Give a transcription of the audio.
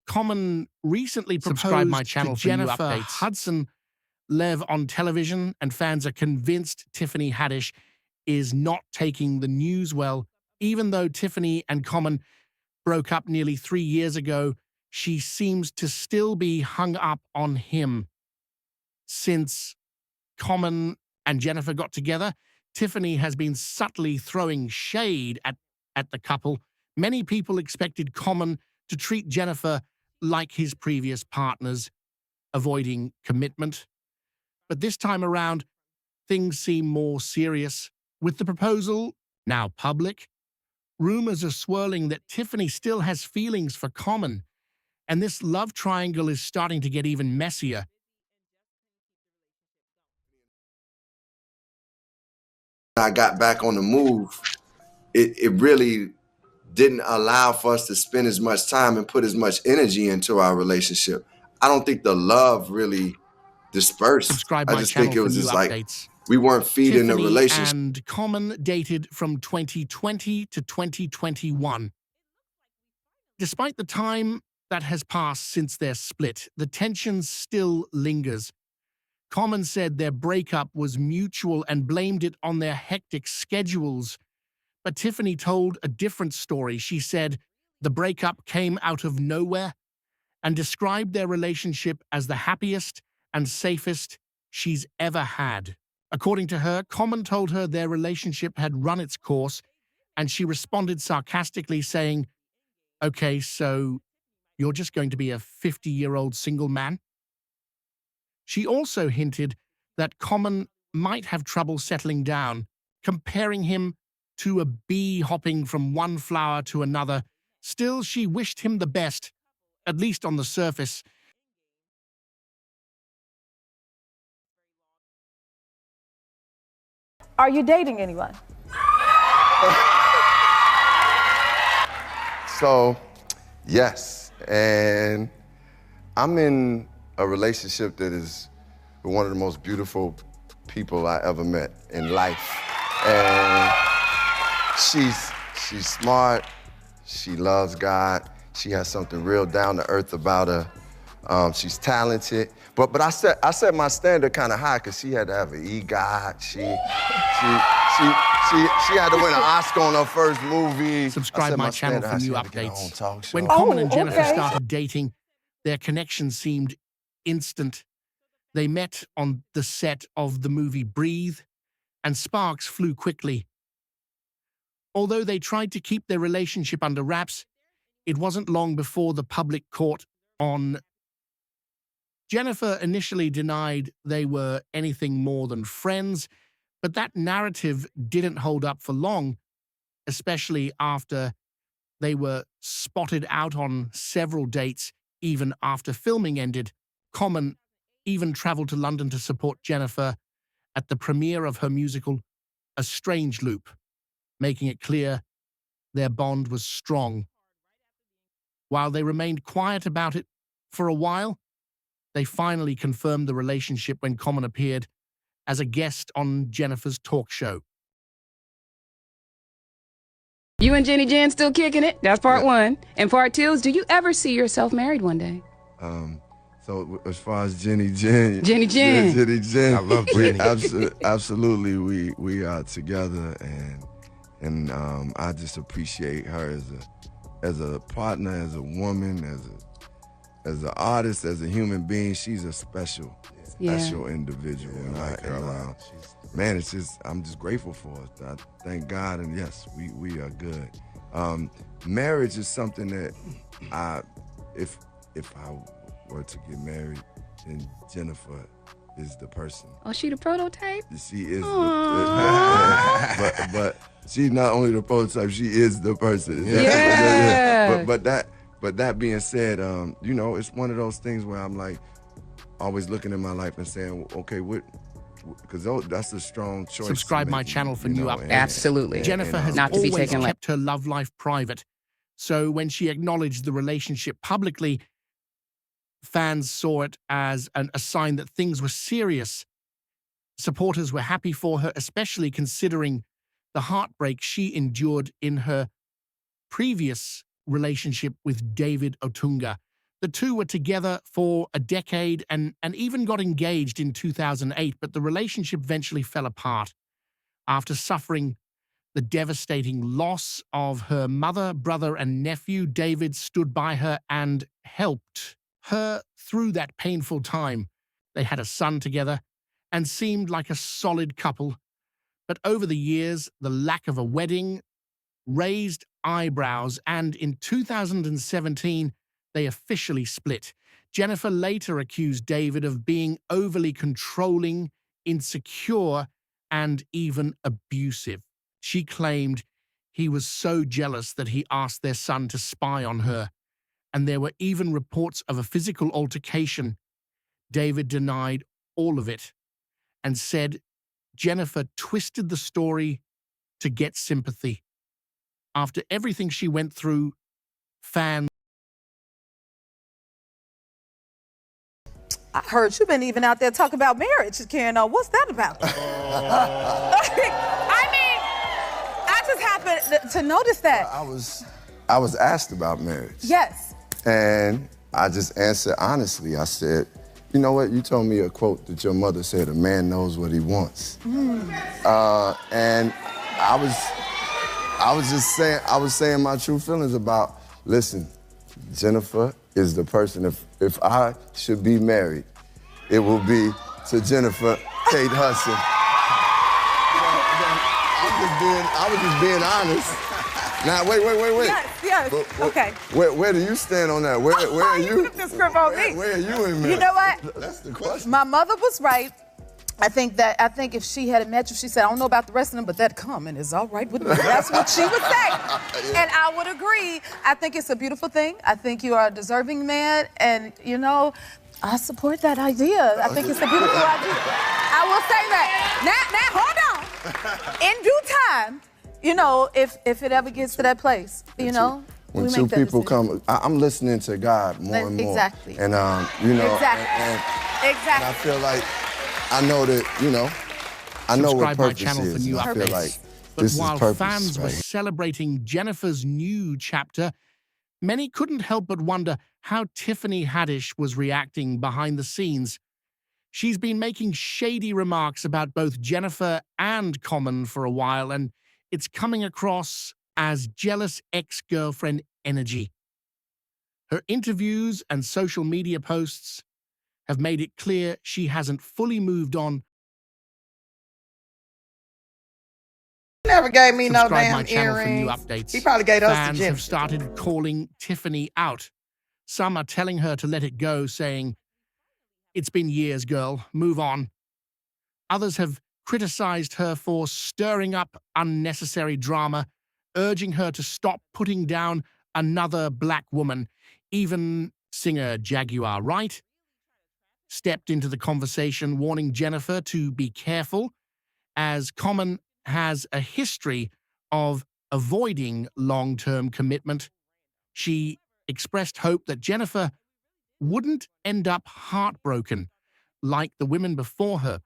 Common recently proposed my channel to Jennifer Hudson live on television, and fans are convinced Tiffany Haddish is not taking the news well. Even though Tiffany and Common broke up nearly 3 years ago, she seems to still be hung up on him. Since Common and Jennifer got together, Tiffany has been subtly throwing shade at the couple. Many people expected Common to treat Jennifer like his previous partners, avoiding commitment. But this time around, things seem more serious. With the proposal now public, rumors are swirling that Tiffany still has feelings for Common, and this love triangle is starting to get even messier. I got back on the move, it really didn't allow for us to spend as much time and put as much energy into our relationship. I don't think the love really dispersed. Subscribe I my just channel think it was for just new like updates. we weren't feeding Tiffany the relationship. and Common dated from 2020 to 2021. Despite the time that has passed since their split, the tension still lingers. Common said their breakup was mutual and blamed it on their hectic schedules. But Tiffany told a different story. She said the breakup came out of nowhere and described their relationship as the happiest and safest she's ever had. According to her, Common told her their relationship had run its course, and she responded sarcastically saying, "Okay, so you're just going to be a 50-year-old single man?" She also hinted that Common might have trouble settling down, comparing him to a bee hopping from one flower to another. Still, she wished him the best, at least on the surface. Are you dating anyone? So, yes, and I'm in a relationship that is one of the most beautiful people I ever met in life. And she's smart, she loves God, she has something real down to earth about her. She's talented, but I set my standard kind of high because she had to have an EGOT. She had to win an Oscar on her first movie. Subscribe my channel for new updates. When Common and Jennifer started dating, their connection seemed instant. They met on the set of the movie Breathe, and sparks flew quickly. Although they tried to keep their relationship under wraps, it wasn't long before the public caught on. Jennifer initially denied they were anything more than friends, but that narrative didn't hold up for long, especially after they were spotted out on several dates even after filming ended. Common even traveled to London to support Jennifer at the premiere of her musical A Strange Loop, making it clear their bond was strong. While they remained quiet about it for a while, they finally confirmed the relationship when Common appeared as a guest on Jennifer's talk show. You and Jenny Jen still kicking it? That's part one. And part two is, do you ever see yourself married one day? So as far as Jenny Jen, Jenny Jen. I love Jenny. Absolutely, we are together, and I just appreciate her as a partner, as a woman, as an artist, as a human being. She's a special individual. Man, I'm just grateful for it. I thank God, and yes, we are good. Marriage is something that if I were to get married, then Jennifer is the person. Oh, she the prototype? She is but she's not only the prototype, she is the person. Yeah. But that being said, it's one of those things where I'm like always looking at my life and saying, okay, because that's a strong choice. Subscribe my channel for new updates. Absolutely. Jennifer has not to be always taken kept her love life private. So when she acknowledged the relationship publicly, fans saw it as a sign that things were serious. Supporters were happy for her, especially considering the heartbreak she endured in her previous relationship with David Otunga. The two were together for a decade and even got engaged in 2008, but the relationship eventually fell apart after suffering the devastating loss of her mother, brother, and nephew. David stood by her and helped her through that painful time. They had a son together and seemed like a solid couple. But over the years, the lack of a wedding raised eyebrows, and in 2017, they officially split. Jennifer later accused David of being overly controlling, insecure, and even abusive. She claimed he was so jealous that he asked their son to spy on her, and there were even reports of a physical altercation. David denied all of it and said Jennifer twisted the story to get sympathy. After everything she went through, fans... I heard you've been even out there talking about marriage, Karen. What's that about? I mean, I just happened to notice that. I was asked about marriage. Yes. And I just answered honestly. I said, you know what? You told me a quote that your mother said, a man knows what he wants. And I was saying my true feelings about, listen, Jennifer is the person, if I should be married, it will be to Jennifer Kate Hudson. I was just being honest. Now, wait. Yes, okay. Where do you stand on that? Where are you? You flipped the script on me. Where are you in there? You know what? That's the question. My mother was right. I think if she had met you, she said, I don't know about the rest of them, but that comment is all right with me. That's what she would say. Yeah. And I would agree. I think it's a beautiful thing. I think you are a deserving man. And, you know, I support that idea. I think it's a beautiful idea. I will say that. Now, hold on. In due time, you know, if it ever gets to that place, you know, when two people come, I'm listening to God more and more. Exactly. And, you know, exactly. And I feel like I know that, you know, I know what purpose is. For new I feel updates. like but this while is purpose, fans were celebrating Jennifer's new chapter, many couldn't help but wonder how Tiffany Haddish was reacting behind the scenes. She's been making shady remarks about both Jennifer and Common for a while, and it's coming across as jealous ex-girlfriend energy. Her interviews and social media posts have made it clear she hasn't fully moved on. Never gave me no Subscribe damn my channel earrings. for new updates. He probably gave us Fans the have started calling Tiffany out. Some are telling her to let it go, saying, "It's been years, girl. Move on." Others have criticized her for stirring up unnecessary drama, urging her to stop putting down another black woman. Even singer Jaguar Wright stepped into the conversation, warning Jennifer to be careful, as Common has a history of avoiding long-term commitment. She expressed hope that Jennifer wouldn't end up heartbroken like the women before her.